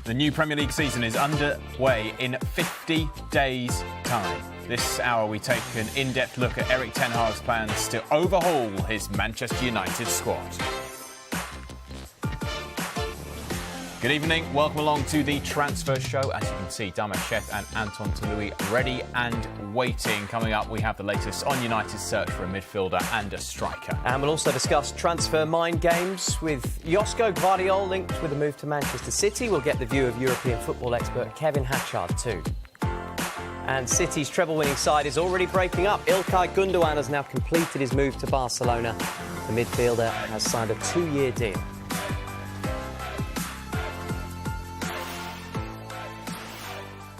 The new Premier League season is underway in 50 days' time. This hour we take an in-depth look at Erik ten Hag's plans to overhaul his Manchester United squad. Good evening, welcome along to the Transfer Show. As you can see, Damesh Sheth and Anton Toloui ready and waiting. Coming up, we have the latest on United's search for a midfielder and a striker. And we'll also discuss transfer mind games with Josko Gvardiol linked with a move to Manchester City. We'll get the view of European football expert Kevin Hatchard too. And City's treble-winning side is already breaking up. Ilkay Gundogan has now completed his move to Barcelona. The midfielder has signed a 2-year deal.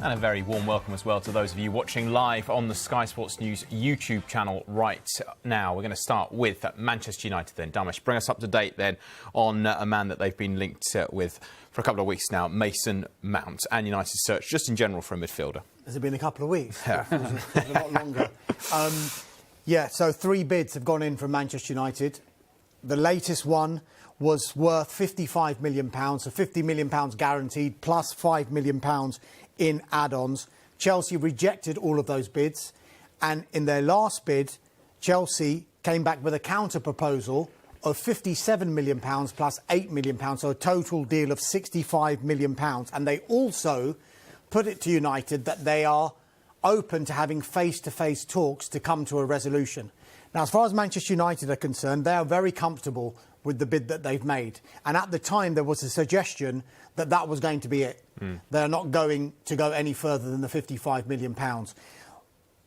And a very warm welcome as well to those of you watching live on the Sky Sports News YouTube channel right now. We're going to start with Manchester United then. Damesh, bring us up to date then on a man that they've been linked with for a couple of weeks now, Mason Mount, and United's search just in general for a midfielder. Has it been a couple of weeks? Yeah. It was a lot longer. So 3 bids have gone in from Manchester United. The latest one was worth £55 million, so £50 million guaranteed, plus £5 million in add-ons. Chelsea rejected all of those bids, and in their last bid, Chelsea came back with a counter-proposal of £57 million plus £8 million, so a total deal of £65 million. And they also put it to United that they are open to having face-to-face talks to come to a resolution. Now, as far as Manchester United are concerned, they are very comfortable with the bid that they've made. And at the time, there was a suggestion that that was going to be it. They're not going to go any further than the £55 million.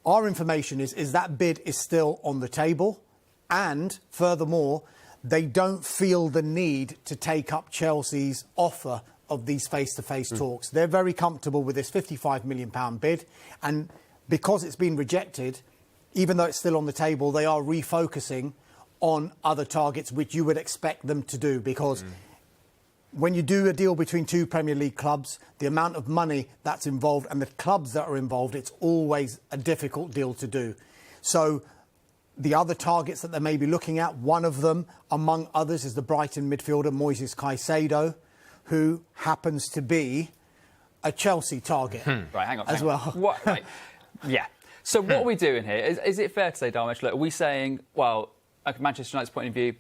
Our information is that bid is still on the table. And furthermore, they don't feel the need to take up Chelsea's offer of these face-to-face talks. They're very comfortable with this £55 million bid. And because it's been rejected, even though it's still on the table, they are refocusing on other targets, which you would expect them to do, because when you do a deal between 2 Premier League clubs, the amount of money that's involved and the clubs that are involved, it's always a difficult deal to do. So the other targets that they may be looking at, one of them, among others, is the Brighton midfielder Moises Caicedo, who happens to be a Chelsea target. Right, hang on. as well. What, right. Yeah. So what are we doing here? Is it fair to say, Damesh, look, are we saying, well, like Manchester United's point of view,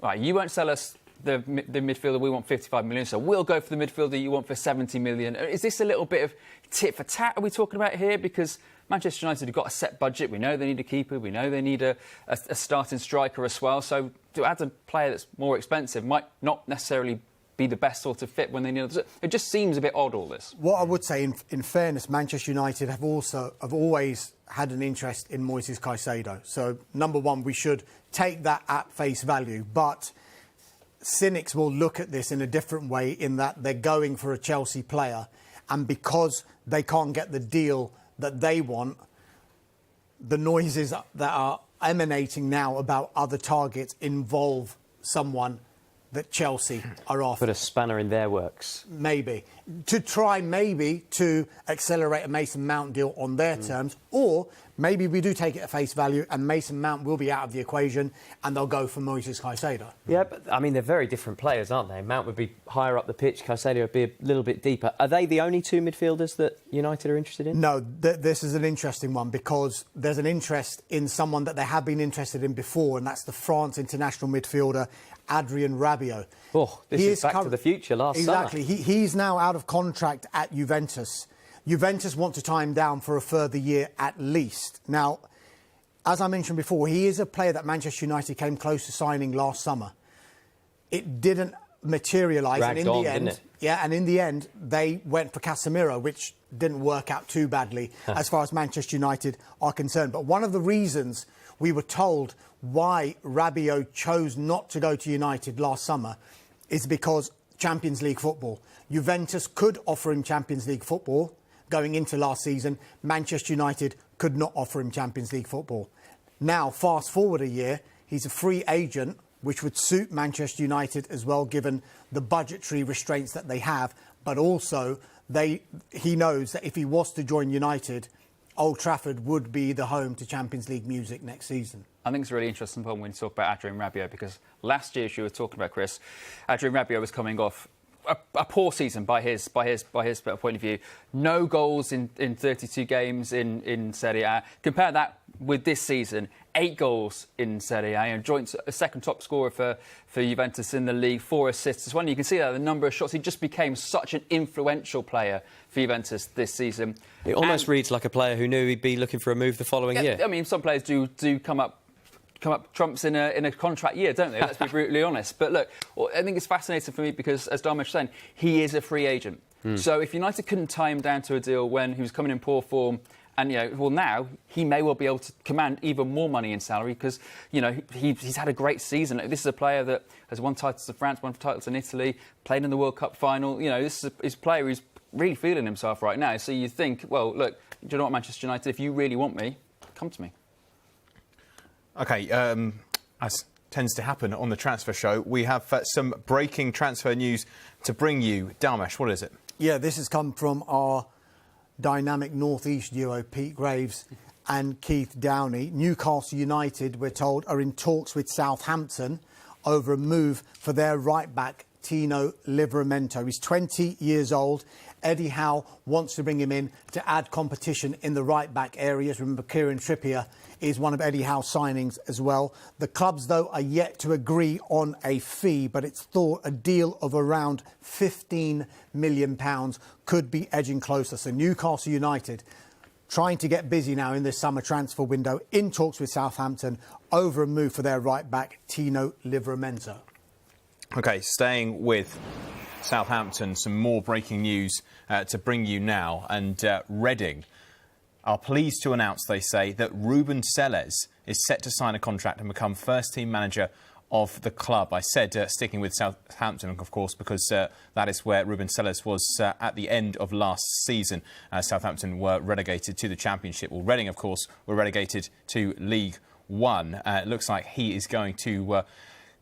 right, you won't sell us the midfielder, we want 55 million, so we'll go for the midfielder you want for 70 million. Is this a little bit of tit for tat are we talking about here? Because Manchester United have got a set budget. We know they need a keeper. We know they need a starting striker as well. So to add a player that's more expensive might not necessarily be the best sort of fit when they need it. It just seems a bit odd, all this. What I would say, in fairness, Manchester United have always had an interest in Moises Caicedo. So, number one, we should take that at face value. But cynics will look at this in a different way, in that they're going for a Chelsea player, and because they can't get the deal that they want, the noises that are emanating now about other targets involve someone that Chelsea are after. Put a spanner in their works. Maybe. To try to accelerate a Mason Mount deal on their terms, or maybe we do take it at face value and Mason Mount will be out of the equation and they'll go for Moises Caicedo. Yeah, but I mean, they're very different players, aren't they? Mount would be higher up the pitch, Caicedo would be a little bit deeper. Are they the only 2 midfielders that United are interested in? No, this is an interesting one, because there's an interest in someone that they have been interested in before, and that's the France international midfielder Adrien Rabiot. Oh, this is back to the future last summer. Exactly. He's now out of contract at Juventus. Juventus want to tie him down for a further year at least. Now, as I mentioned before, he is a player that Manchester United came close to signing last summer. It didn't materialise, and in the end, and in the end, they went for Casemiro, which didn't work out too badly as far as Manchester United are concerned. But one of the reasons we were told why Rabiot chose not to go to United last summer is because Champions League football. Juventus could offer him Champions League football going into last season. Manchester United could not offer him Champions League football. Now, fast forward a year, he's a free agent, which would suit Manchester United as well, given the budgetary restraints that they have. But also, he knows that if he was to join United, Old Trafford would be the home to Champions League music next season. I think it's a really interesting point when you talk about Adrien Rabiot, because last year, as you were talking about, Chris, Adrien Rabiot was coming off a poor season by his point of view. No goals in 32 games in Serie A. Compare that with this season. 8 goals in Serie A, and joint second top scorer for Juventus in the league, 4 assists as well. You can see that the number of shots. He just became such an influential player for Juventus this season. It almost reads like a player who knew he'd be looking for a move the following year. I mean, some players do come up trumps in a contract year, don't they? Let's be brutally honest. But look, I think it's fascinating for me because, as Dharmesh was saying, he is a free agent. So if United couldn't tie him down to a deal when he was coming in poor form, and now he may well be able to command even more money in salary because he's had a great season. This is a player that has won titles in France, won titles in Italy, played in the World Cup final. This is a player who's really feeling himself right now. So you think, well, look, do you know what, Manchester United? If you really want me, come to me. OK, as tends to happen on the transfer show, we have some breaking transfer news to bring you. Dharmesh, what is it? Yeah, this has come from our dynamic North East duo, Pete Graves and Keith Downey. Newcastle United, we're told, are in talks with Southampton over a move for their right-back, Tino Livramento. He's 20 years old. Eddie Howe wants to bring him in to add competition in the right-back areas. Remember, Kieran Trippier is one of Eddie Howe's signings as well. The clubs, though, are yet to agree on a fee, but it's thought a deal of around £15 million could be edging closer. So Newcastle United trying to get busy now in this summer transfer window, in talks with Southampton over a move for their right-back, Tino Livramento. OK, staying with Southampton, some more breaking news to bring you now. And Reading are pleased to announce, they say, that Ruben Selles is set to sign a contract and become first-team manager of the club. I said sticking with Southampton, of course, because that is where Ruben Selles was at the end of last season. Southampton were relegated to the Championship. Well, Reading, of course, were relegated to League One. It looks like he is going to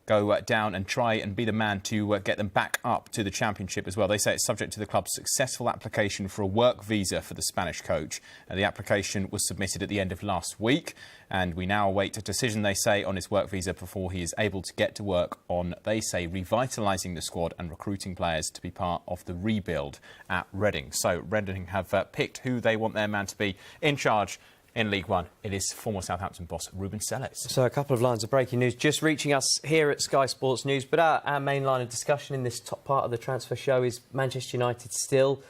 go down and try and be the man to get them back up to the Championship as well. They say it's subject to the club's successful application for a work visa for the Spanish coach. The application was submitted at the end of last week, and we now await a decision, they say, on his work visa before he is able to get to work on, they say, revitalising the squad and recruiting players to be part of the rebuild at Reading. So Reading have picked who they want their man to be in charge in League One. It is former Southampton boss Ruben Selles. So a couple of lines of breaking news just reaching us here at Sky Sports News. But our main line of discussion in this top part of the transfer show is Manchester United still.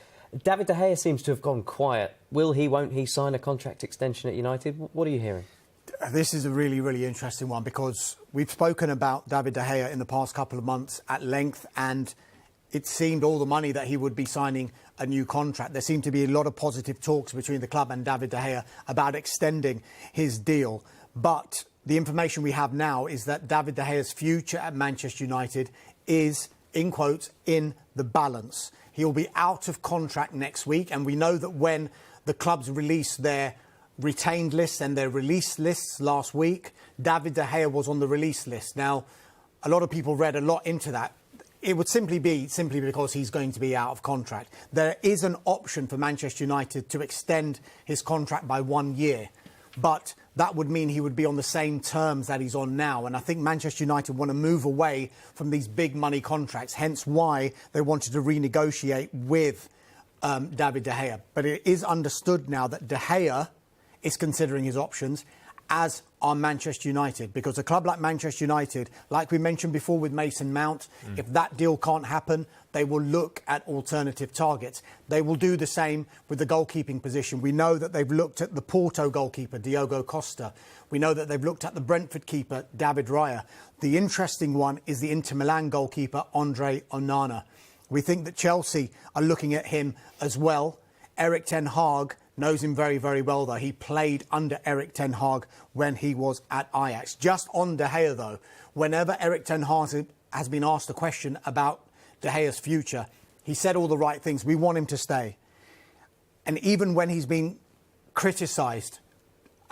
David De Gea seems to have gone quiet. Will he, won't he sign a contract extension at United? What are you hearing? This is a really, really interesting one because we've spoken about David De Gea in the past couple of months at length, and it seemed all the money that he would be signing a new contract. There seemed to be a lot of positive talks between the club and David De Gea about extending his deal. But the information we have now is that David De Gea's future at Manchester United is, in quotes, in the balance. He'll be out of contract next week, and we know that when the clubs released their retained lists and their release lists last week, David De Gea was on the release list. Now, a lot of people read a lot into that. It would simply because he's going to be out of contract. There is an option for Manchester United to extend his contract by 1 year, but that would mean he would be on the same terms that he's on now. And I think Manchester United want to move away from these big money contracts, hence why they wanted to renegotiate with David De Gea. But it is understood now that De Gea is considering his options, as are Manchester United, because a club like Manchester United, like we mentioned before with Mason Mount, if that deal can't happen, they will look at alternative targets. They will do the same with the goalkeeping position. We know that they've looked at the Porto goalkeeper, Diogo Costa. We know that they've looked at the Brentford keeper, David Raya. The interesting one is the Inter Milan goalkeeper, Andre Onana. We think that Chelsea are looking at him as well. Erik ten Hag knows him very, very well, though. He played under Erik ten Hag when he was at Ajax. Just on De Gea, though, whenever Erik ten Hag has been asked a question about De Gea's future, he said all the right things. We want him to stay. And even when he's been criticised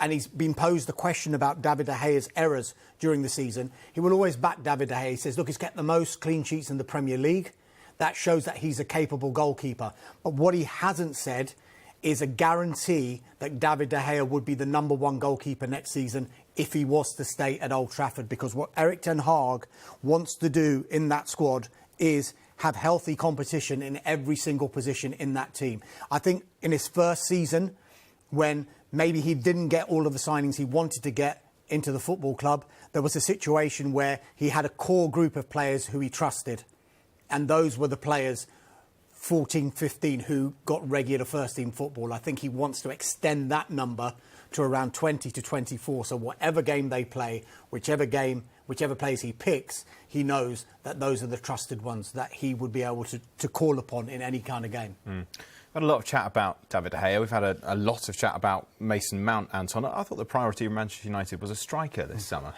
and he's been posed the question about David De Gea's errors during the season, he will always back David De Gea. He says, look, he's kept the most clean sheets in the Premier League. That shows that he's a capable goalkeeper. But what he hasn't said is a guarantee that David De Gea would be the #1 goalkeeper next season if he was to stay at Old Trafford. Because what Erik ten Hag wants to do in that squad is have healthy competition in every single position in that team. I think in his first season, when maybe he didn't get all of the signings he wanted to get into the football club, there was a situation where he had a core group of players who he trusted. And those were the players, 14, 15, who got regular first-team football. I think he wants to extend that number to around 20 to 24. So whatever game they play, whichever players he picks, he knows that those are the trusted ones that he would be able to call upon in any kind of game. We've had a lot of chat about David De Gea. We've had a lot of chat about Mason Mount, Anton. I thought the priority of Manchester United was a striker this summer.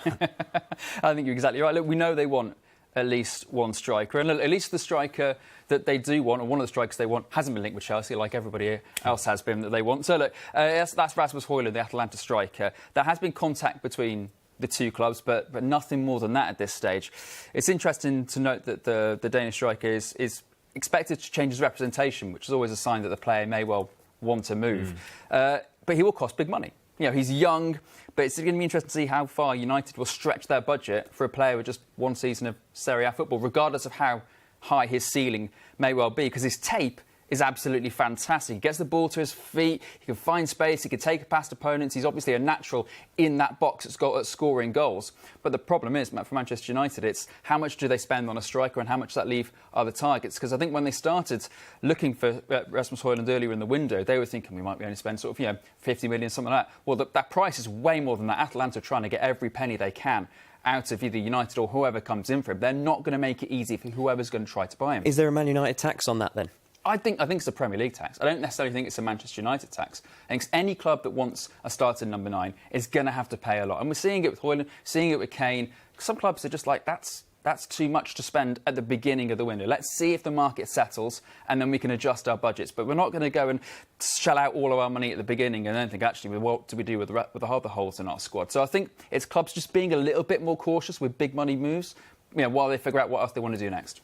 I think you're exactly right. Look, we know they want at least one striker. And at least the striker that they do want, or one of the strikers they want, hasn't been linked with Chelsea like everybody else has been that they want. So look, that's Rasmus Højlund, the Atalanta striker. There has been contact between the two clubs, but nothing more than that at this stage. It's interesting to note that the Danish striker is expected to change his representation, which is always a sign that the player may well want to move. But he will cost big money. You know, he's young, but it's going to be interesting to see how far United will stretch their budget for a player with just one season of Serie A football, regardless of how high his ceiling may well be, because his tape is absolutely fantastic. He gets the ball to his feet, he can find space, he can take it past opponents. He's obviously a natural in that box at scoring goals. But the problem is, for Manchester United, it's how much do they spend on a striker and how much does that leave other targets? Because I think when they started looking for Rasmus Højlund earlier in the window, they were thinking we might be only spend sort of 50 million, something like that. Well, that price is way more than that. Atalanta are trying to get every penny they can out of either United or whoever comes in for him. They're not going to make it easy for whoever's going to try to buy him. Is there a Man United tax on that then? I think it's a Premier League tax. I don't necessarily think it's a Manchester United tax. I think any club that wants a starter number 9 is going to have to pay a lot. And we're seeing it with Højlund, seeing it with Kane. Some clubs are just like, that's too much to spend at the beginning of the window. Let's see if the market settles and then we can adjust our budgets. But we're not going to go and shell out all of our money at the beginning and then think, actually, what do we do with the other holes in our squad? So I think it's clubs just being a little bit more cautious with big money moves, while they figure out what else they want to do next.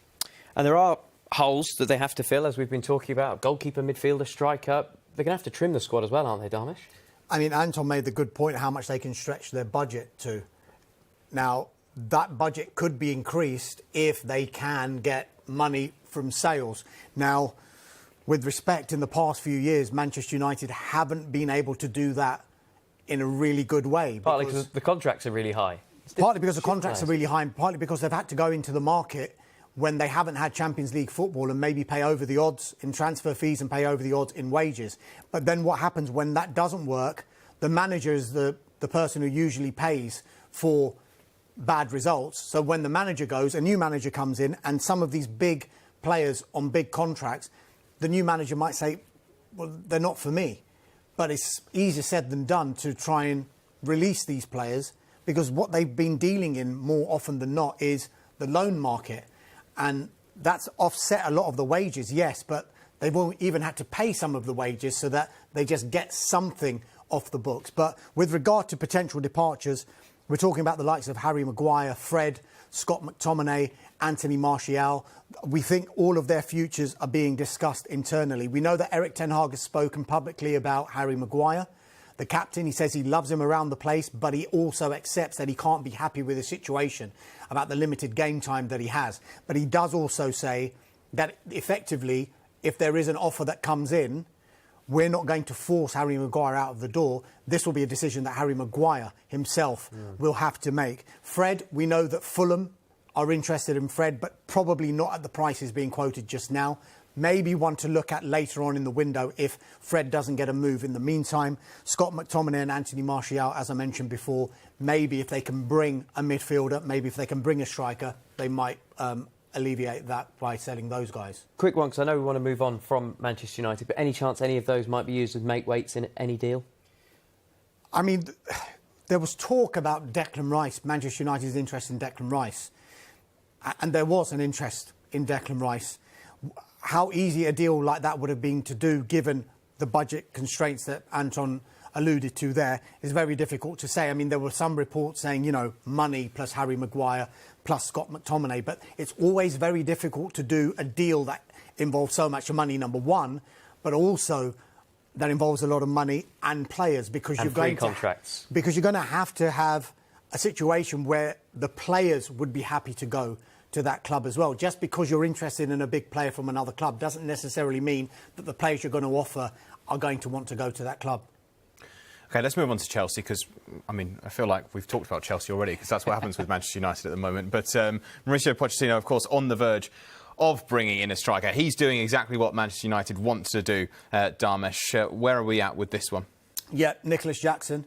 And there are holes that they have to fill, as we've been talking about. Goalkeeper, midfielder, striker. They're going to have to trim the squad as well, aren't they, Darmish? I mean, Anton made the good point how much they can stretch their budget to. Now, that budget could be increased if they can get money from sales. Now, with respect, in the past few years, Manchester United haven't been able to do that in a really good way. Partly because the contracts are really high. Partly because the contracts are really high, and partly because they've had to go into the market when they haven't had Champions League football and maybe pay over the odds in transfer fees and pay over the odds in wages. But then what happens when that doesn't work? The manager is the person who usually pays for bad results. So when the manager goes, a new manager comes in, and some of these big players on big contracts, the new manager might say, well, they're not for me. But it's easier said than done to try and release these players, because what they've been dealing in more often than not is the loan market. And that's offset a lot of the wages, yes, but they've even had to pay some of the wages so that they just get something off the books. But with regard to potential departures, we're talking about the likes of Harry Maguire, Fred, Scott McTominay, Anthony Martial. We think all of their futures are being discussed internally. We know that Erik ten Hag has spoken publicly about Harry Maguire. The captain, he says he loves him around the place, but he also accepts that he can't be happy with the situation about the limited game time that he has. But he does also say that effectively, if there is an offer that comes in, we're not going to force Harry Maguire out of the door. This will be a decision that Harry Maguire himself will have to make. Fred, we know that Fulham are interested in Fred, but probably not at the prices being quoted just now. Maybe one to look at later on in the window if Fred doesn't get a move in the meantime. Scott McTominay and Anthony Martial, as I mentioned before, maybe if they can bring a midfielder, maybe if they can bring a striker, they might alleviate that by selling those guys. Quick one, because I know we want to move on from Manchester United, but any chance any of those might be used as make weights in any deal? I mean, there was talk about Declan Rice, Manchester United's interest in Declan Rice. And there was an interest in Declan Rice. How easy a deal like that would have been to do, given the budget constraints that Anton alluded to there, is very difficult to say. I mean, there were some reports saying, money plus Harry Maguire plus Scott McTominay, but it's always very difficult to do a deal that involves so much money, number one, but also that involves a lot of money and players, because you're going contracts. Because you're going to have a situation where the players would be happy to go to that club as well. Just because you're interested in a big player from another club doesn't necessarily mean that the players you're going to offer are going to want to go to that club. OK, let's move on to Chelsea because, I mean, I feel like we've talked about Chelsea already because that's what happens with Manchester United at the moment. But Mauricio Pochettino, of course, on the verge of bringing in a striker. He's doing exactly what Manchester United wants to do, Dharmesh. Where are we at with this one? Yeah, Nicholas Jackson,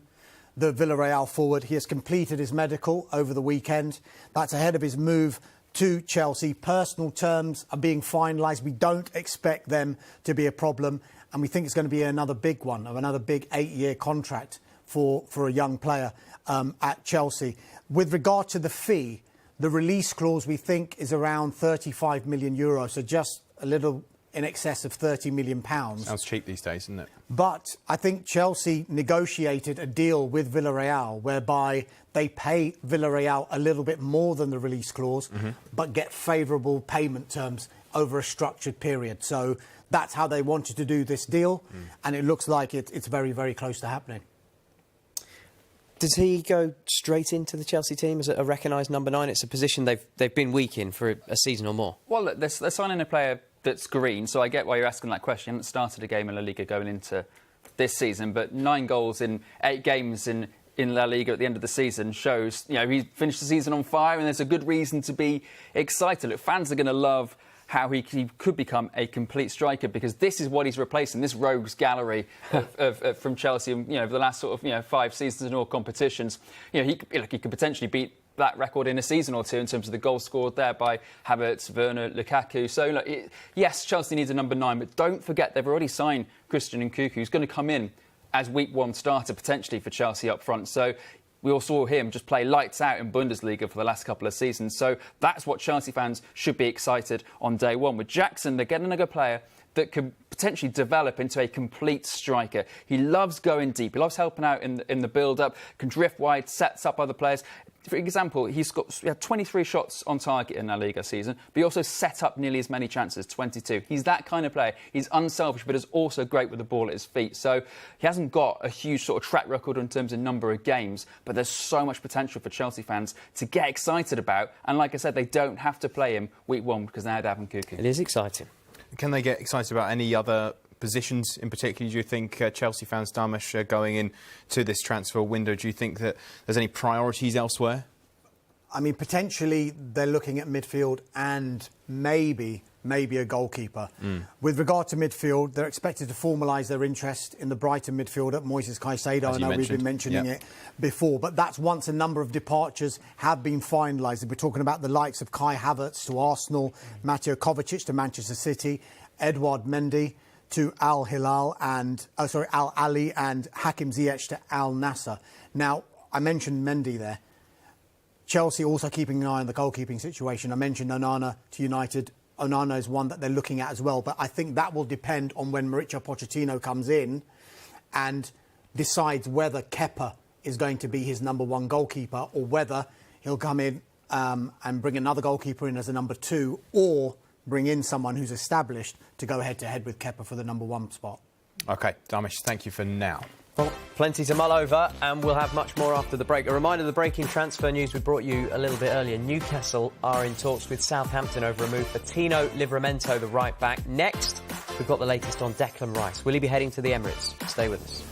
the Villarreal forward. He has completed his medical over the weekend. That's ahead of his move to Chelsea. Personal terms are being finalised. We don't expect them to be a problem. And we think it's going to be another big one, another big 8-year contract for a young player at Chelsea. With regard to the fee, the release clause we think is around €35 million, so just a little in excess of £30 million. Sounds cheap these days, isn't it? But I think Chelsea negotiated a deal with Villarreal whereby they pay Villarreal a little bit more than the release clause, but get favourable payment terms over a structured period. So that's how they wanted to do this deal, and it looks like it's very, very close to happening. Does he go straight into the Chelsea team as a recognised number 9? It's a position they've been weak in for a season or more. Well, look, they're signing a player that's green, so I get why you're asking that question. He hasn't started a game in La Liga going into this season, but 9 goals in 8 games in La Liga at the end of the season shows, he finished the season on fire, and there's a good reason to be excited. Look, fans are going to love how he could become a complete striker, because this is what he's replacing, this rogues gallery from Chelsea, over the last sort of 5 seasons in all competitions. He could potentially beat that record in a season or two in terms of the goals scored there by Havertz, Werner, Lukaku. So, look, yes, Chelsea needs a number 9, but don't forget they've already signed Christian Nkunku, who's going to come in as week 1 starter potentially for Chelsea up front. So we all saw him just play lights out in Bundesliga for the last couple of seasons. So that's what Chelsea fans should be excited on day 1. With Jackson, they're getting a good player that could potentially develop into a complete striker. He loves going deep. He loves helping out in the build-up, can drift wide, sets up other players. For example, he had 23 shots on target in La Liga season, but he also set up nearly as many chances, 22. He's that kind of player. He's unselfish, but is also great with the ball at his feet. So he hasn't got a huge sort of track record in terms of number of games, but there's so much potential for Chelsea fans to get excited about. And like I said, they don't have to play him week 1 because they had Davin Kuku. It is exciting. Can they get excited about any other positions in particular? Do you think Chelsea fans, Dharmesh, going into this transfer window, do you think that there's any priorities elsewhere? I mean, potentially they're looking at midfield and maybe a goalkeeper. With regard to midfield, they're expected to formalise their interest in the Brighton midfielder, Moises Caicedo. I know we've been mentioning it before, but that's once a number of departures have been finalised. We're talking about the likes of Kai Havertz to Arsenal, Mateo Kovacic to Manchester City, Edouard Mendy to Al Hilal and Al Ali, and Hakim Ziyech to Al Nassr. Now, I mentioned Mendy there. Chelsea also keeping an eye on the goalkeeping situation. I mentioned Onana to United. Onana is one that they're looking at as well, but I think that will depend on when Mauricio Pochettino comes in and decides whether Kepa is going to be his number 1 goalkeeper, or whether he'll come in and bring another goalkeeper in as a number 2, or bring in someone who's established to go head-to-head with Kepa for the number 1 spot. OK, Dharmesh, thank you for now. Well, plenty to mull over, and we'll have much more after the break. A reminder, the breaking transfer news we brought you a little bit earlier. Newcastle are in talks with Southampton over a move for Tino Livramento, the right back. Next, we've got the latest on Declan Rice. Will he be heading to the Emirates? Stay with us.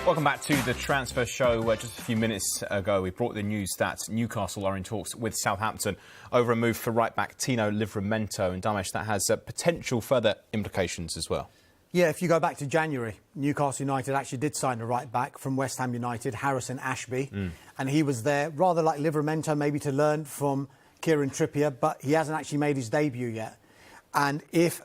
Welcome back to the Transfer Show. Just a few minutes ago, we brought the news that Newcastle are in talks with Southampton over a move for right-back Tino Livramento. And Damesh, that has potential further implications as well. Yeah, if you go back to January, Newcastle United actually did sign a right-back from West Ham United, Harrison Ashby. And he was there, rather like Livramento, maybe to learn from Kieran Trippier, but he hasn't actually made his debut yet. And if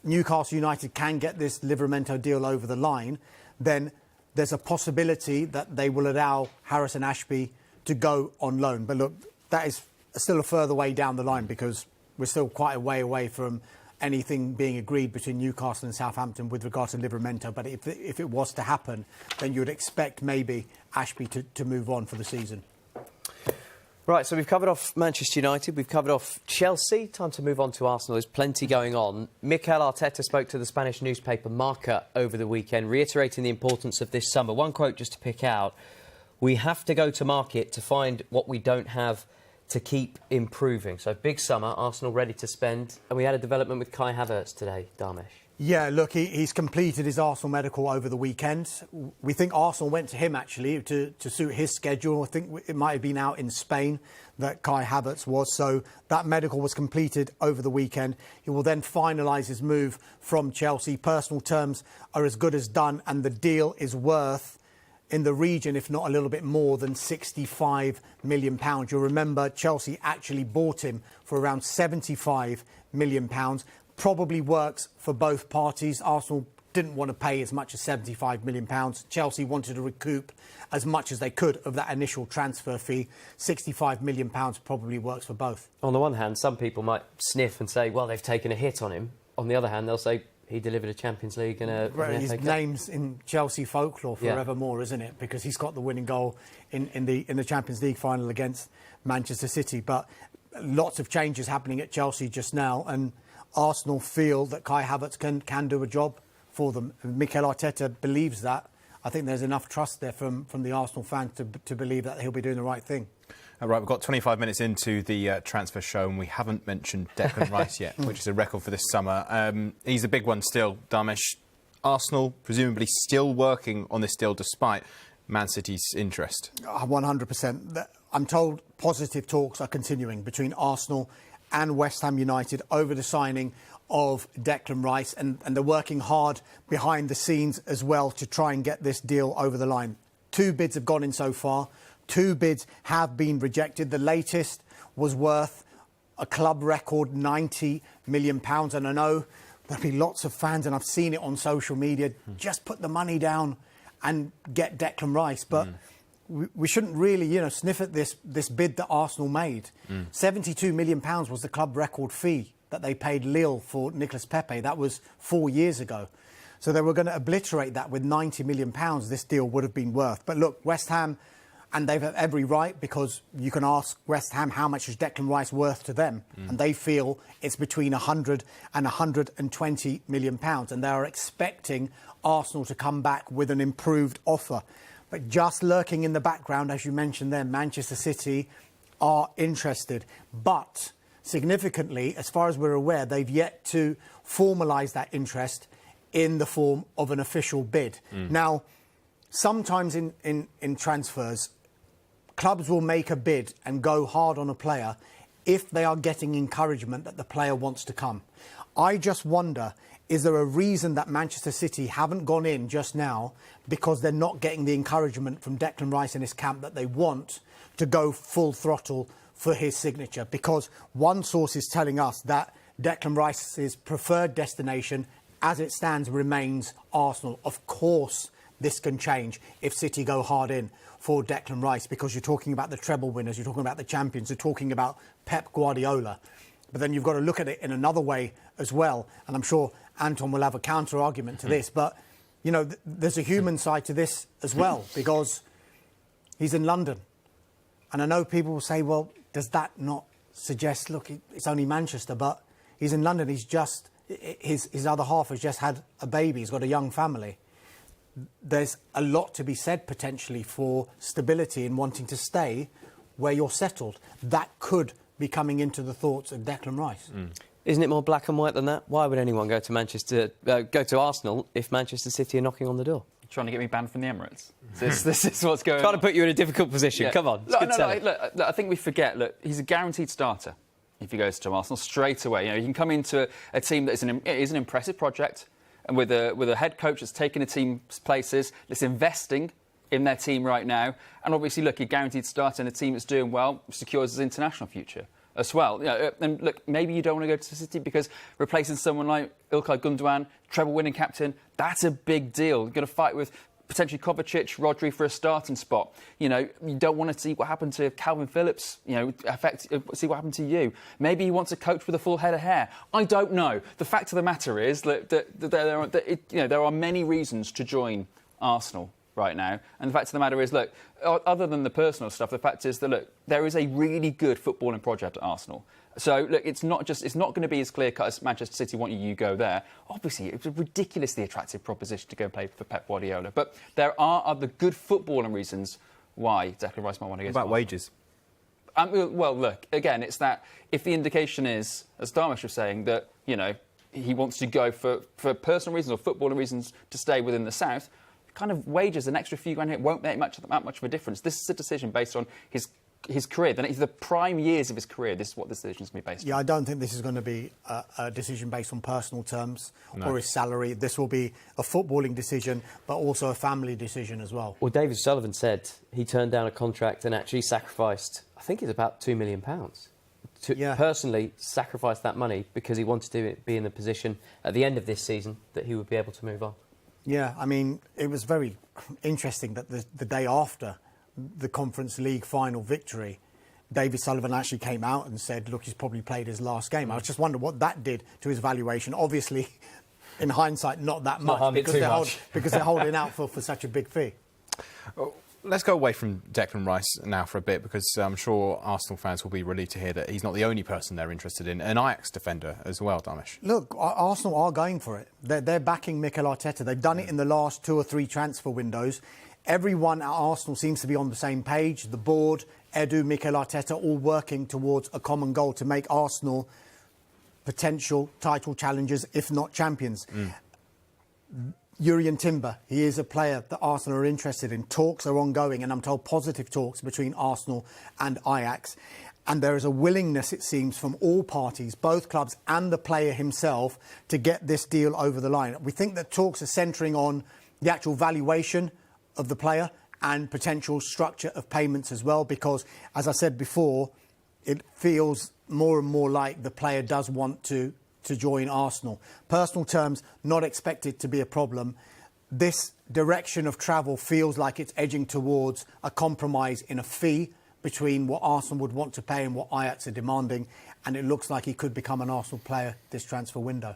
Newcastle United can get this Livramento deal over the line, then there's a possibility that they will allow Harrison Ashby to go on loan. But look, that is still a further way down the line because we're still quite a way away from anything being agreed between Newcastle and Southampton with regard to Livramento. But if it was to happen, then you would expect maybe Ashby to move on for the season. Right, so we've covered off Manchester United, we've covered off Chelsea. Time to move on to Arsenal. There's plenty going on. Mikel Arteta spoke to the Spanish newspaper Marca over the weekend, reiterating the importance of this summer. One quote just to pick out: "We have to go to market to find what we don't have to keep improving." So big summer, Arsenal ready to spend. And we had a development with Kai Havertz today, Damesh. Yeah, look, he's completed his Arsenal medical over the weekend. We think Arsenal went to him, actually, to suit his schedule. I think it might have been out in Spain that Kai Havertz was. So that medical was completed over the weekend. He will then finalise his move from Chelsea. Personal terms are as good as done, and the deal is worth, in the region, if not a little bit more, than £65 million. You'll remember Chelsea actually bought him for around £75 million. Probably works for both parties. Arsenal didn't want to pay as much as £75 million. Chelsea wanted to recoup as much as they could of that initial transfer fee. £65 million probably works for both. On the one hand, some people might sniff and say, well, they've taken a hit on him. On the other hand, they'll say he delivered a Champions League and his name's in Chelsea folklore forevermore, isn't it? Because he's got the winning goal in the Champions League final against Manchester City. But lots of changes happening at Chelsea just now, and Arsenal feel that Kai Havertz can do a job for them. Mikel Arteta believes that. I think there's enough trust there from the Arsenal fans to believe that he'll be doing the right thing. Right, we've got 25 minutes into the transfer show and we haven't mentioned Declan Rice yet, which is a record for this summer. He's a big one still, Damesh. Arsenal presumably still working on this deal despite Man City's interest. 100%. I'm told positive talks are continuing between Arsenal and West Ham United over the signing of Declan Rice, and they're working hard behind the scenes as well to try and get this deal over the line. 2 bids have gone in so far. 2 bids have been rejected. The latest was worth a club record £90 million. And I know there'll be lots of fans, and I've seen it on social media, just put the money down and get Declan Rice. But we shouldn't really, sniff at this bid that Arsenal made. £72 million was the club record fee that they paid Lille for Nicolas Pepe. That was 4 years ago. So they were going to obliterate that with £90 million this deal would have been worth. But look, West Ham, and they've every right, because you can ask West Ham how much is Declan Rice worth to them, and they feel it's between 100 and 120 million pounds, and they are expecting Arsenal to come back with an improved offer. But just lurking in the background, as you mentioned there, Manchester City are interested. But significantly, as far as we're aware, they've yet to formalise that interest in the form of an official bid. Now, sometimes in transfers, clubs will make a bid and go hard on a player if they are getting encouragement that the player wants to come. I just wonder, is there a reason that Manchester City haven't gone in just now because they're not getting the encouragement from Declan Rice in his camp that they want to go full throttle for his signature? Because one source is telling us that Declan Rice's preferred destination, as it stands, remains Arsenal. Of course, this can change if City go hard in for Declan Rice, because you're talking about the treble winners, you're talking about the champions, you're talking about Pep Guardiola. But then you've got to look at it in another way as well. And I'm sure Anton will have a counter-argument to this. But, there's a human side to this as well, because he's in London. And I know people will say, well, does that not suggest, look, it's only Manchester, but he's in London. He's just, his other half has just had a baby. He's got a young family. There's a lot to be said potentially for stability and wanting to stay where you're settled. That could be coming into the thoughts of Declan Rice. Isn't it more black and white than that? Why would anyone go to Arsenal if Manchester City are knocking on the door? Trying to get me banned from the Emirates. This is what's going on. Trying to put you in a difficult position. Yeah. Come on. Look, I think we forget. Look, he's a guaranteed starter if he goes to Arsenal straight away. You know, he can come into a team that is an impressive project, and with a head coach that's taking a team's places, that's investing in their team right now, and obviously, look, a guaranteed starter in a team that's doing well secures his international future as well. You know, and look, maybe you don't want to go to City because replacing someone like Ilkay Gundogan, treble-winning captain, that's a big deal. You're going to fight with potentially Kovacic, Rodri for a starting spot. You know, you don't want to see what happened to Calvin Phillips, you know, see what happened to you. Maybe he wants a coach with a full head of hair. I don't know. The fact of the matter is that there are many reasons to join Arsenal right now. And the fact of the matter is, look, other than the personal stuff, the fact is that, look, there is a really good footballing project at Arsenal. So, look, it's not going to be as clear-cut as Manchester City want you go there. Obviously, it's a ridiculously attractive proposition to go and play for Pep Guardiola. But there are other good footballing reasons why Declan Rice might want to go to About wages? Well, look, again, it's that if the indication is, as Dharmesh was saying, that, you know, he wants to go for personal reasons or footballing reasons to stay within the South, kind of wages, an extra few grand here won't make that much of a difference. This is a decision based on his career. The prime years of his career, this is what the decision is going to be based on. Yeah, I don't think this is going to be a decision based on personal terms or his salary. This will be a footballing decision, but also a family decision as well. Well, David Sullivan said he turned down a contract and actually sacrificed, I think it's about £2 million, to personally sacrifice that money because he wanted to be in the position at the end of this season that he would be able to move on. Yeah, I mean, it was very interesting that the day after the Conference League final victory, David Sullivan actually came out and said, look, he's probably played his last game. I was just wondering what that did to his valuation. Obviously, in hindsight, not that much because they're holding out for such a big fee. Let's go away from Declan Rice now for a bit, because I'm sure Arsenal fans will be relieved to hear that he's not the only person they're interested in. An Ajax defender as well, Dharmesh. Look, Arsenal are going for it. They're backing Mikel Arteta. They've done it in the last 2 or 3 transfer windows. Everyone at Arsenal seems to be on the same page. The board, Edu, Mikel Arteta, all working towards a common goal to make Arsenal potential title challengers, if not champions. Jurrien Timber, he is a player that Arsenal are interested in. Talks are ongoing, and I'm told positive talks between Arsenal and Ajax. And there is a willingness, it seems, from all parties, both clubs and the player himself, to get this deal over the line. We think that talks are centring on the actual valuation of the player and potential structure of payments as well, because, as I said before, it feels more and more like the player does want to join Arsenal. Personal terms, not expected to be a problem. This direction of travel feels like it's edging towards a compromise in a fee between what Arsenal would want to pay and what Ajax are demanding, and it looks like he could become an Arsenal player this transfer window.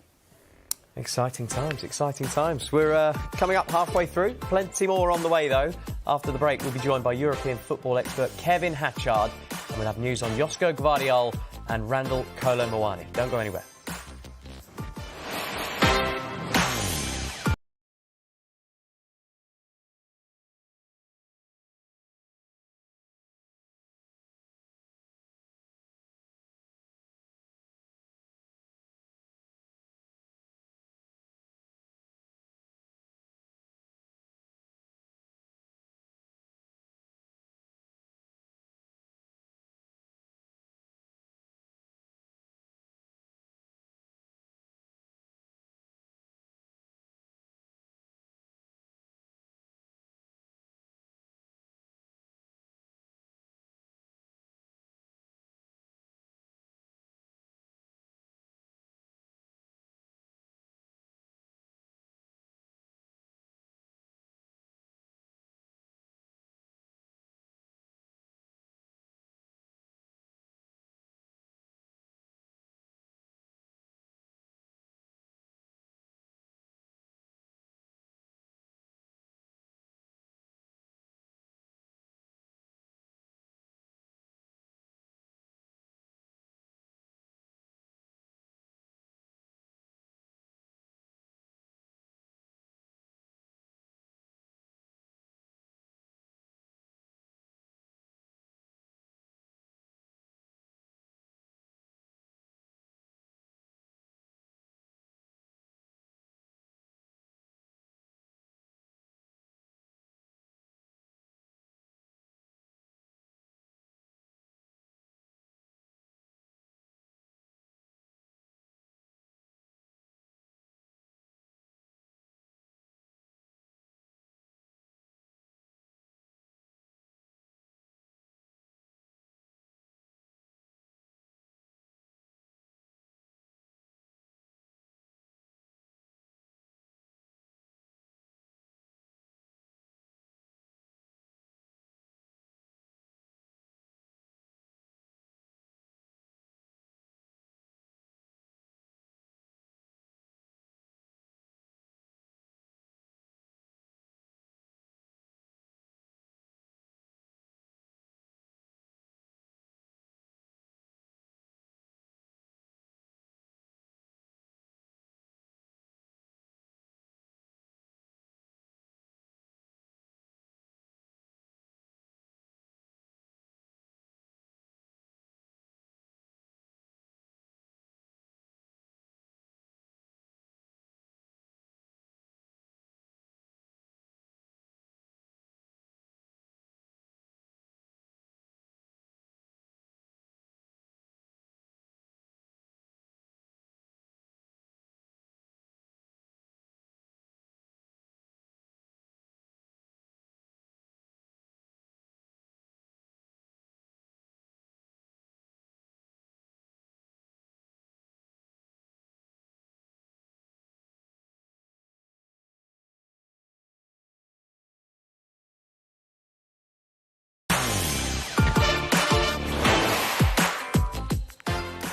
Exciting times, exciting times. We're coming up halfway through. Plenty more on the way, though. After the break, we'll be joined by European football expert Kevin Hatchard, and we'll have news on Josko Gvardiol and Randal Kolo Muani. Don't go anywhere.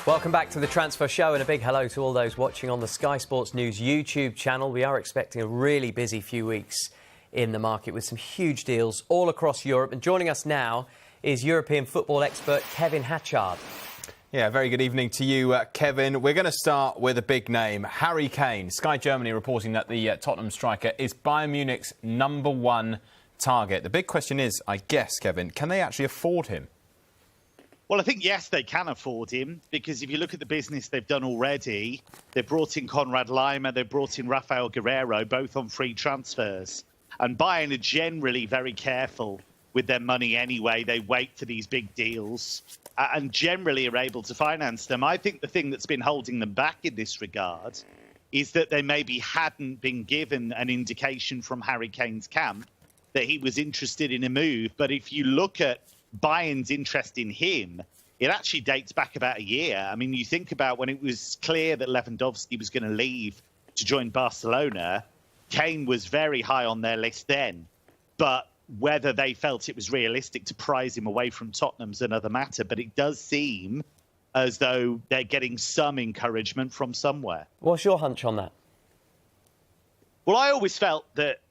Welcome back to the Transfer Show, and a big hello to all those watching on the Sky Sports News YouTube channel. We are expecting a really busy few weeks in the market with some huge deals all across Europe. And joining us now is European football expert Kevin Hatchard. Yeah, very good evening to you, Kevin. We're going to start with a big name, Harry Kane. Sky Germany reporting that the Tottenham striker is Bayern Munich's #1 target. The big question is, I guess, Kevin, can they actually afford him? Well, I think, yes, they can afford him, because if you look at the business they've done already, they've brought in Konrad Laimer, they've brought in Rafael Guerreiro, both on free transfers. And Bayern are generally very careful with their money anyway. They wait for these big deals and generally are able to finance them. I think the thing that's been holding them back in this regard is that they maybe hadn't been given an indication from Harry Kane's camp that he was interested in a move. But if you look at Bayern's interest in him, it actually dates back about a year. I mean, you think about when it was clear that Lewandowski was going to leave to join Barcelona, Kane was very high on their list then. But whether they felt it was realistic to prize him away from Tottenham's another matter. But it does seem as though they're getting some encouragement from somewhere. What's your hunch on that? Well, I always felt that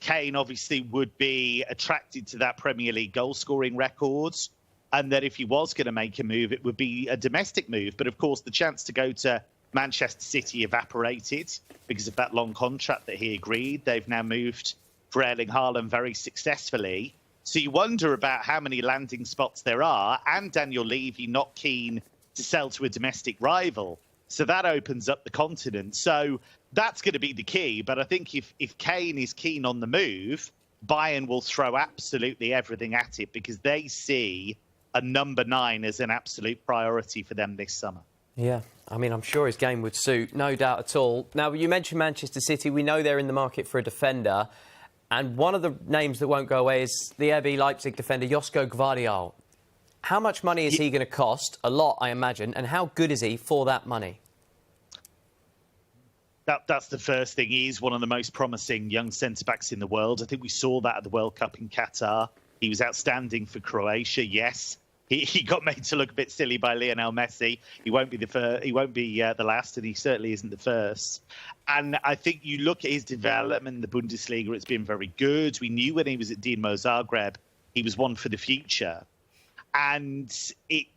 Kane obviously would be attracted to that Premier League goal-scoring records, and that if he was going to make a move, it would be a domestic move. But, of course, the chance to go to Manchester City evaporated because of that long contract that he agreed. They've now moved for Erling Haaland very successfully. So you wonder about how many landing spots there are, and Daniel Levy not keen to sell to a domestic rival. So that opens up the continent. So that's going to be the key. But I think if Kane is keen on the move, Bayern will throw absolutely everything at it, because they see a #9 as an absolute priority for them this summer. Yeah, I mean, I'm sure his game would suit, no doubt at all. Now, you mentioned Manchester City. We know they're in the market for a defender. And one of the names that won't go away is the RB Leipzig defender, Josko Gvardiol. How much money is he going to cost? A lot, I imagine. And how good is he for that money? That's the first thing. He's one of the most promising young centre-backs in the world. I think we saw that at the World Cup in Qatar. He was outstanding for Croatia, yes. He got made to look a bit silly by Lionel Messi. He won't be the last, and he certainly isn't the first. And I think you look at his development in the Bundesliga, it's been very good. We knew when he was at Dinamo Zagreb, he was one for the future. And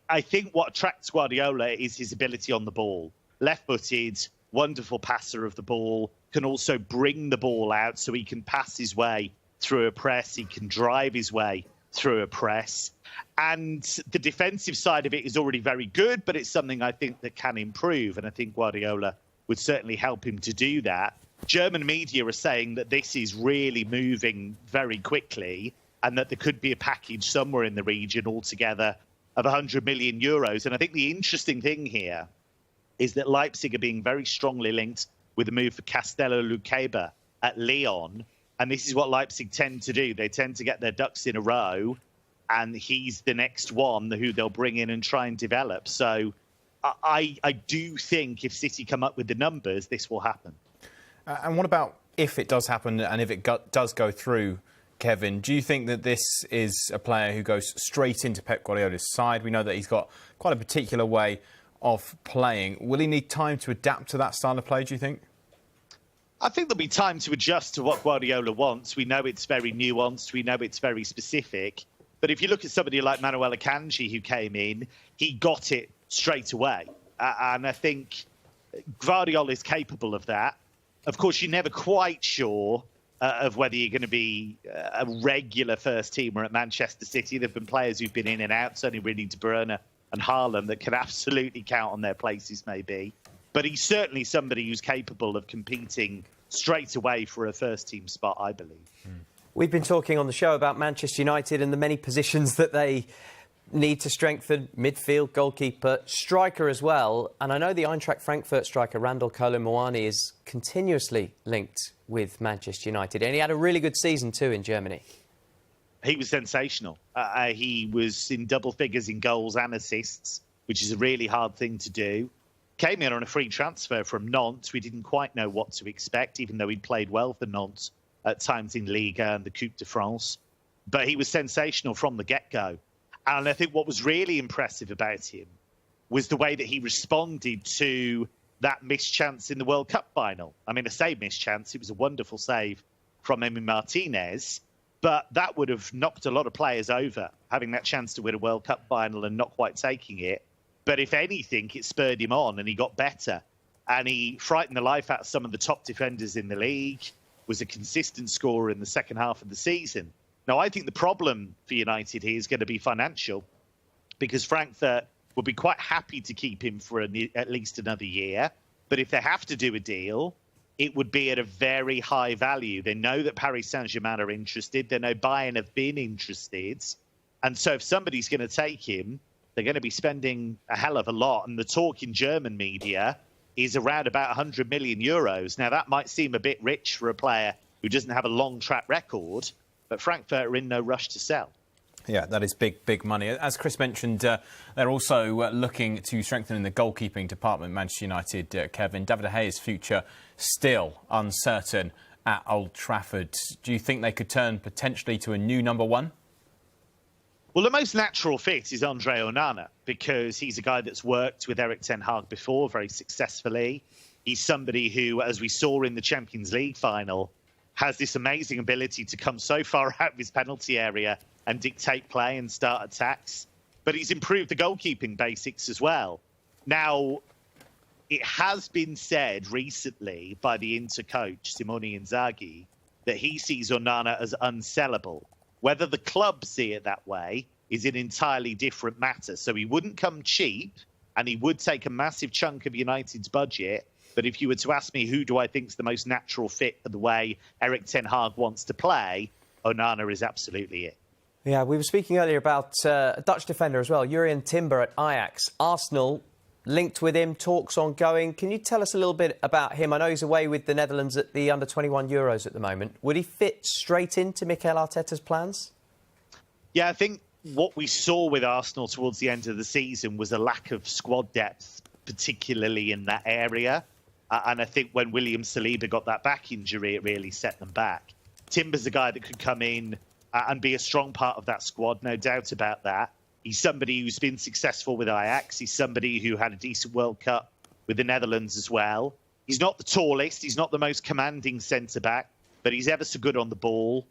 I think what attracts Guardiola is his ability on the ball. Left-footed, wonderful passer of the ball, can also bring the ball out so he can pass his way through a press. He can drive his way through a press. And the defensive side of it is already very good, but it's something I think that can improve. And I think Guardiola would certainly help him to do that. German media are saying that this is really moving very quickly, and that there could be a package somewhere in the region altogether of 100 million euros. And I think the interesting thing here is that Leipzig are being very strongly linked with the move for Castello Luqueba at Lyon. And this is what Leipzig tend to do. They tend to get their ducks in a row, and he's the next one who they'll bring in and try and develop. So I do think if City come up with the numbers, this will happen. And what about if it does happen and if it does go through, Kevin? Do you think that this is a player who goes straight into Pep Guardiola's side? We know that he's got quite a particular way of playing. Will he need time to adapt to that style of play, do you think? I think there'll be time to adjust to what Guardiola wants. We know it's very nuanced. We know it's very specific. But if you look at somebody like Manuel Akanji, who came in, he got it straight away. And I think Guardiola is capable of that. Of course, you're never quite sure of whether you're going to be a regular first teamer at Manchester City. There have been players who've been in and out, certainly really De Bruyne and Haaland, that can absolutely count on their places, maybe. But he's certainly somebody who's capable of competing straight away for a first-team spot, I believe. We've been talking on the show about Manchester United and the many positions that they need to strengthen: midfield, goalkeeper, striker as well. And I know the Eintracht Frankfurt striker Randal Kolo Muani is continuously linked with Manchester United. And he had a really good season too in Germany. He was sensational. He was in double figures in goals and assists, which is a really hard thing to do. Came in on a free transfer from Nantes. We didn't quite know what to expect, even though he'd played well for Nantes at times in Liga and the Coupe de France. But he was sensational from the get-go. And I think what was really impressive about him was the way that he responded to that missed chance in the World Cup final. I mean, I say missed chance, it was a wonderful save from Emi Martinez, but that would have knocked a lot of players over, having that chance to win a World Cup final and not quite taking it. But if anything, it spurred him on and he got better. And he frightened the life out of some of the top defenders in the league, was a consistent scorer in the second half of the season. Now, I think the problem for United here is going to be financial, because Frankfurt would be quite happy to keep him for at least another year. But if they have to do a deal, it would be at a very high value. They know that Paris Saint-Germain are interested. They know Bayern have been interested. And so if somebody's going to take him, they're going to be spending a hell of a lot. And the talk in German media is around about 100 million euros. Now, that might seem a bit rich for a player who doesn't have a long track record, but Frankfurt are in no rush to sell. Yeah, that is big money. As Chris mentioned, they're also looking to strengthen in the goalkeeping department, Manchester United, Kevin. David De Gea's future still uncertain at Old Trafford. Do you think they could turn potentially to a new number one? Well, the most natural fit is Andre Onana, because he's a guy that's worked with Erik ten Hag before very successfully. He's somebody who, as we saw in the Champions League final, has this amazing ability to come so far out of his penalty area and dictate play and start attacks. But he's improved the goalkeeping basics as well. Now, it has been said recently by the Inter coach, Simone Inzaghi, that he sees Onana as unsellable. Whether the club see it that way is an entirely different matter. So he wouldn't come cheap, and he would take a massive chunk of United's budget. But if you were to ask me who do I think is the most natural fit for the way Erik ten Hag wants to play, Onana is absolutely it. Yeah, we were speaking earlier about a Dutch defender as well, Jurrien Timber at Ajax. Arsenal linked with him, talks ongoing. Can you tell us a little bit about him? I know he's away with the Netherlands at the under-21 Euros at the moment. Would he fit straight into Mikel Arteta's plans? Yeah, I think what we saw with Arsenal towards the end of the season was a lack of squad depth, particularly in that area. And I think when William Saliba got that back injury, it really set them back. Timber's a guy that could come in and be a strong part of that squad, no doubt about that. He's somebody who's been successful with Ajax. He's somebody who had a decent World Cup with the Netherlands as well. He's not the tallest. He's not the most commanding centre-back, but he's ever so good on the ball.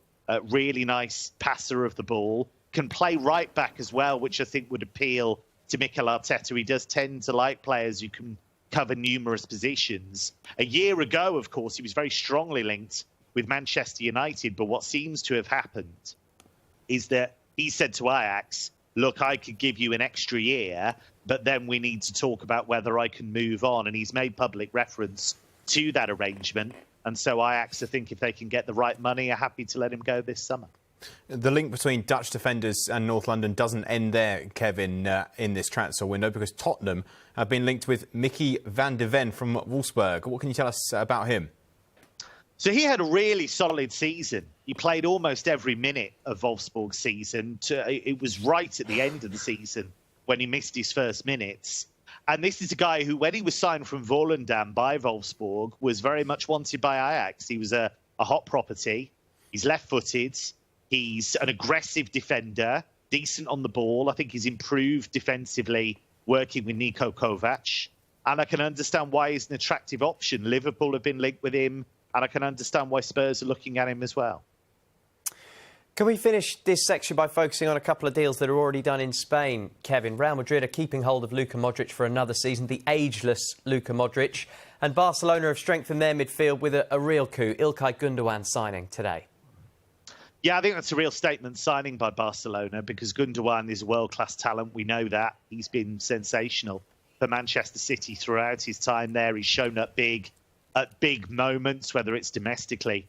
Really nice passer of the ball. Can play right back as well, which I think would appeal to Mikel Arteta. He does tend to like players who can cover numerous positions. A year ago, of course, he was very strongly linked with Manchester United, but what seems to have happened is that he said to Ajax, look, I could give you an extra year, but then we need to talk about whether I can move on. And he's made public reference to that arrangement. And so Ajax, I think if they can get the right money, are happy to let him go this summer. The link between Dutch defenders and North London doesn't end there, Kevin, in this transfer window, because Tottenham have been linked with Mickey van de Ven from Wolfsburg. What can you tell us about him? So he had a really solid season. He played almost every minute of Wolfsburg's season. It was right at the end of the season when he missed his first minutes. And this is a guy who, when he was signed from Volendam by Wolfsburg, was very much wanted by Ajax. He was a hot property. He's left-footed. He's an aggressive defender, decent on the ball. I think he's improved defensively working with Niko Kovac. And I can understand why he's an attractive option. Liverpool have been linked with him. And I can understand why Spurs are looking at him as well. Can we finish this section by focusing on a couple of deals that are already done in Spain, Kevin? Real Madrid are keeping hold of Luka Modric for another season, the ageless Luka Modric. And Barcelona have strengthened their midfield with a real coup, Ilkay Gundogan signing today. Yeah, I think that's a real statement signing by Barcelona, because Gundogan is a world-class talent. We know that. He's been sensational for Manchester City throughout his time there. He's shown up big at big moments, whether it's domestically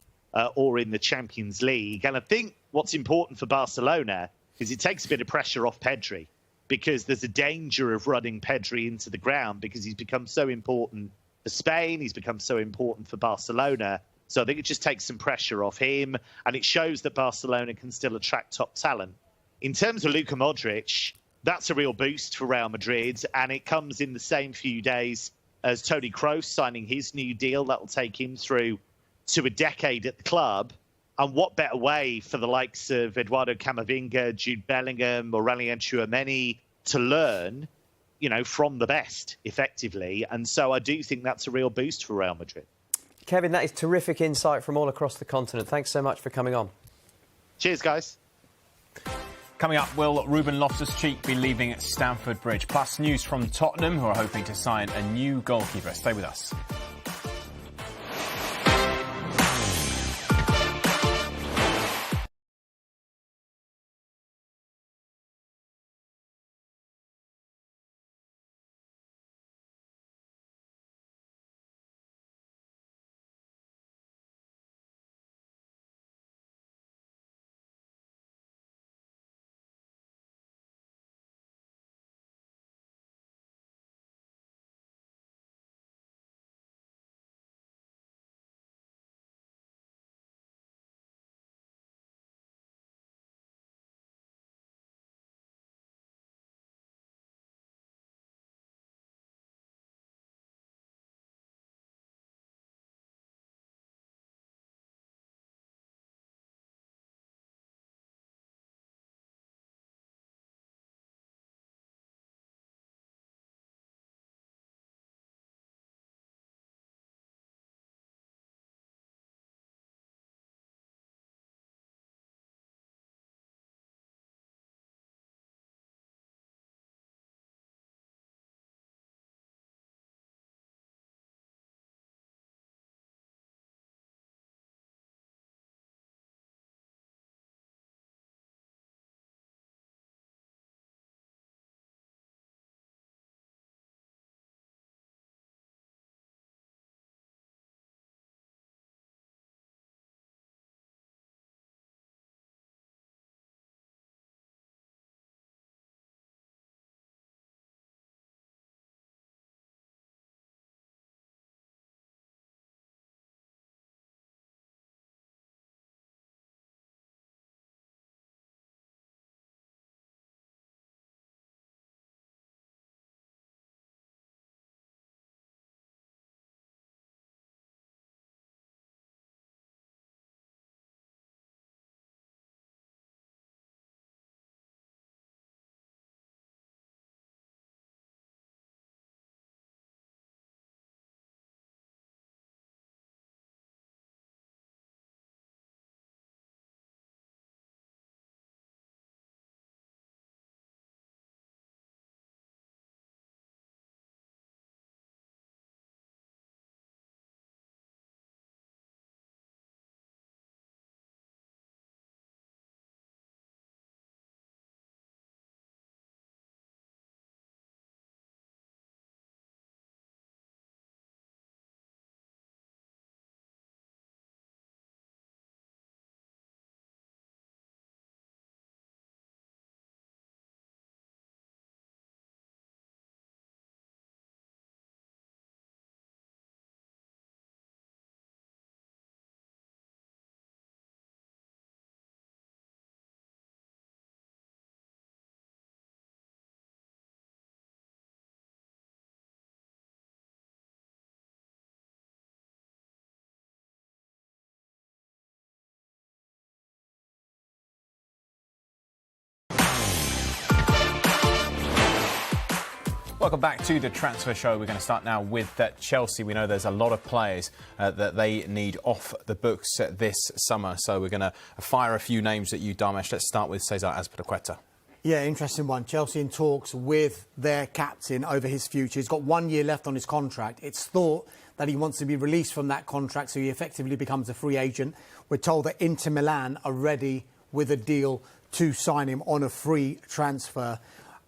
or in the Champions League. And I think what's important for Barcelona is it takes a bit of pressure off Pedri, because there's a danger of running Pedri into the ground, because he's become so important for Spain. He's become so important for Barcelona. So I think it just takes some pressure off him, and it shows that Barcelona can still attract top talent. In terms of Luka Modric, that's a real boost for Real Madrid, and it comes in the same few days as Toni Kroos signing his new deal. That will take him through to a decade at the club. And what better way for the likes of Eduardo Camavinga, Jude Bellingham, Aurelien Tchouameni to learn from the best, effectively. And so I do think that's a real boost for Real Madrid. Kevin, that is terrific insight from all across the continent. Thanks so much for coming on. Cheers, guys. Coming up, will Ruben Loftus-Cheek be leaving Stamford Bridge? Plus news from Tottenham, who are hoping to sign a new goalkeeper. Stay with us. Welcome back to the Transfer Show. We're going to start now with Chelsea. We know there's a lot of players that they need off the books this summer. So we're going to fire a few names at you, Dharmesh. Let's start with Cesar Azpilicueta. Yeah, interesting one. Chelsea in talks with their captain over his future. He's got 1 year left on his contract. It's thought that he wants to be released from that contract, so he effectively becomes a free agent. We're told that Inter Milan are ready with a deal to sign him on a free transfer.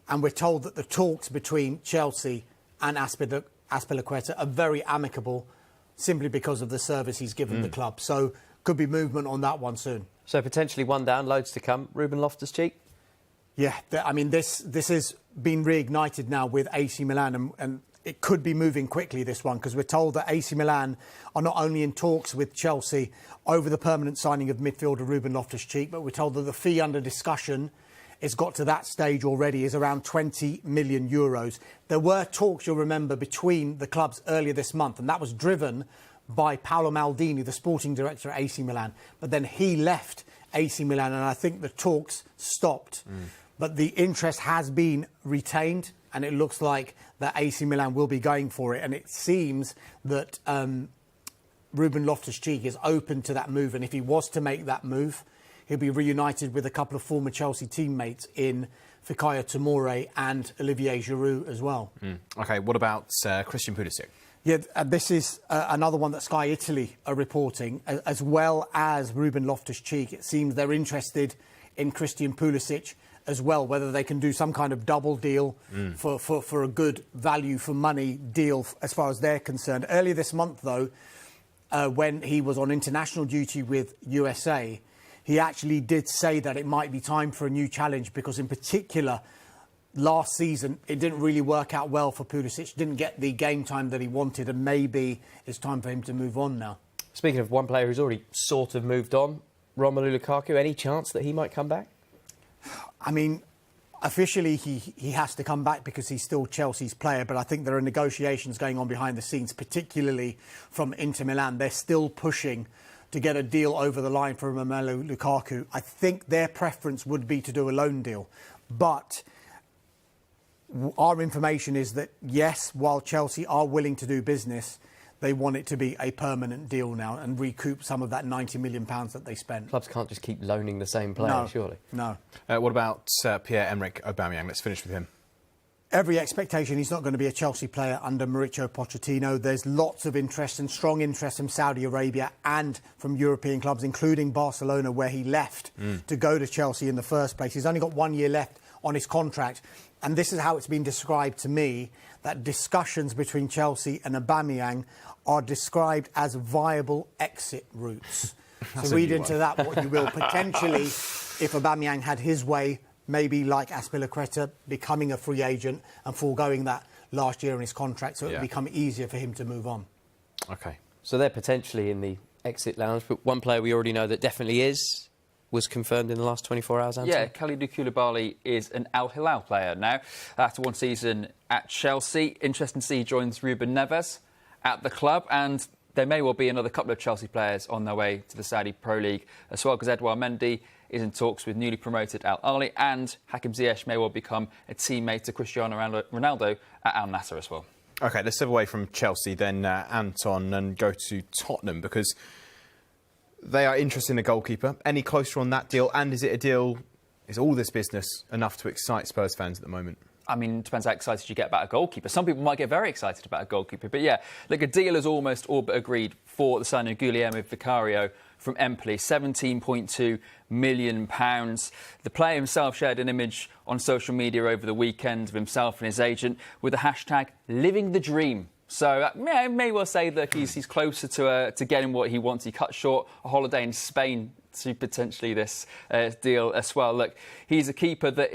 And we're told that the talks between Chelsea and Azpilicueta are very amicable simply because of the service he's given the club. So could be movement on that one soon. So potentially one down, loads to come. Ruben Loftus-Cheek? Yeah, I mean, this has been reignited now with AC Milan and it could be moving quickly, this one, because we're told that AC Milan are not only in talks with Chelsea over the permanent signing of midfielder Ruben Loftus-Cheek, but we're told that the fee under discussion it's got to that stage already, is around 20 million euros. There were talks, you'll remember, between the clubs earlier this month, and that was driven by Paolo Maldini, the sporting director at AC Milan. But then he left AC Milan, and I think the talks stopped. But the interest has been retained, and it looks like that AC Milan will be going for it. And it seems that Ruben Loftus-Cheek is open to that move, and if he was to make that move, he'll be reunited with a couple of former Chelsea teammates in Fikayo Tomori and Olivier Giroud as well. OK, what about Christian Pulisic? Yeah, this is another one that Sky Italy are reporting, as well as Ruben Loftus-Cheek. It seems they're interested in Christian Pulisic as well, whether they can do some kind of double deal for a good value for money deal as far as they're concerned. Earlier this month, though, when he was on international duty with USA, he actually did say that it might be time for a new challenge because, in particular, last season it didn't really work out well for Pulisic, didn't get the game time that he wanted, and maybe it's time for him to move on now. Speaking of one player who's already sort of moved on, Romelu Lukaku, any chance that he might come back? I mean, officially he has to come back because he's still Chelsea's player, but I think there are negotiations going on behind the scenes, particularly from Inter Milan. They're still pushing to get a deal over the line for Romelu Lukaku. I think their preference would be to do a loan deal, but our information is that, yes, while Chelsea are willing to do business, they want it to be a permanent deal now and recoup some of that £90 million that they spent. Clubs can't just keep loaning the same player, surely. No. What about Pierre-Emerick Aubameyang? Let's finish with him. Every expectation he's not going to be a Chelsea player under Mauricio Pochettino. There's lots of interest and strong interest from Saudi Arabia and from European clubs, including Barcelona, where he left to go to Chelsea in the first place. He's only got 1 year left on his contract. And this is how it's been described to me, that discussions between Chelsea and Aubameyang are described as viable exit routes. So read into that what you will. Potentially, if Aubameyang had his way, maybe like Azpilicueta, becoming a free agent and foregoing that last year in his contract, so it would become easier for him to move on. OK. So they're potentially in the exit lounge, but one player we already know that definitely was confirmed in the last 24 hours, Anthony? Yeah, Kalidou Koulibaly is an Al Hilal player now. After one season at Chelsea, interesting to see he joins Ruben Neves at the club, and there may well be another couple of Chelsea players on their way to the Saudi Pro League as well, because Edouard Mendy is in talks with newly promoted Al Ahly, and Hakim Ziyech may well become a teammate to Cristiano Ronaldo at Al Nassr as well. OK, let's step away from Chelsea then, Anton, and go to Tottenham, because they are interested in a goalkeeper. Any closer on that deal? And is it a deal, is all this business enough to excite Spurs fans at the moment? I mean, it depends how excited you get about a goalkeeper. Some people might get very excited about a goalkeeper. But yeah, look, a deal is almost all but agreed for the signing of Guillermo Vicario from Empoli, £17.2 million. The player himself shared an image on social media over the weekend of himself and his agent with the hashtag living the dream. So I may well say that he's closer to getting what he wants. He cut short a holiday in Spain to potentially this deal as well. Look, he's a keeper that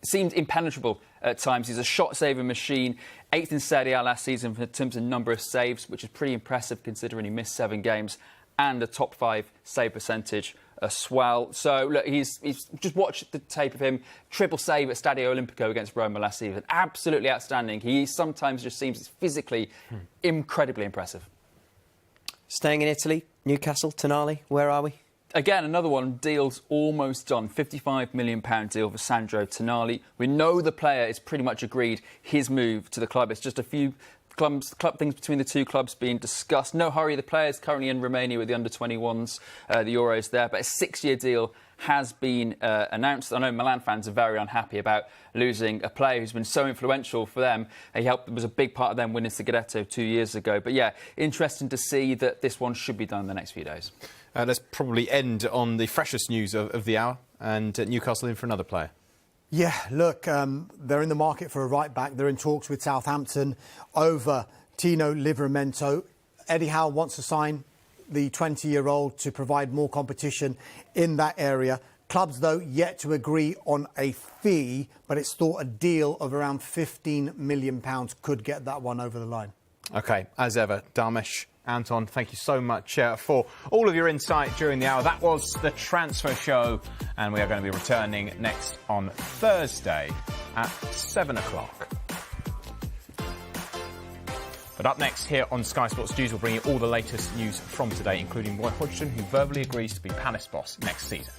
seemed impenetrable at times. He's a shot-saving machine. 8th in Serie A last season in terms of number of saves, which is pretty impressive considering he missed 7 games, and a top 5 save percentage as well. So, look, he's just watched the tape of him, triple save at Stadio Olimpico against Roma last season. Absolutely outstanding. He sometimes just seems physically incredibly impressive. Staying in Italy, Newcastle, Tonali, where are we? Again, another one, deal's almost done. £55 million deal for Sandro Tonali. We know the player is pretty much agreed his move to the club. It's just a few club things between the two clubs being discussed. No hurry, the player's currently in Romania with the under-21s, the Euros there, but a 6-year deal has been announced. I know Milan fans are very unhappy about losing a player who's been so influential for them. He was a big part of them winning Scudetto 2 years ago. But yeah, interesting to see that this one should be done in the next few days. Let's probably end on the freshest news of the hour, and Newcastle in for another player. Yeah, look, they're in the market for a right-back. They're in talks with Southampton over Tino Livramento. Eddie Howe wants to sign the 20-year-old to provide more competition in that area. Clubs, though, yet to agree on a fee, but it's thought a deal of around £15 million could get that one over the line. OK, as ever, Dharmesh, Anton, thank you so much for all of your insight during the hour. That was the Transfer Show, and we are going to be returning next on Thursday at 7 o'clock. But up next here on Sky Sports News, we'll bring you all the latest news from today, including Roy Hodgson, who verbally agrees to be Palace boss next season.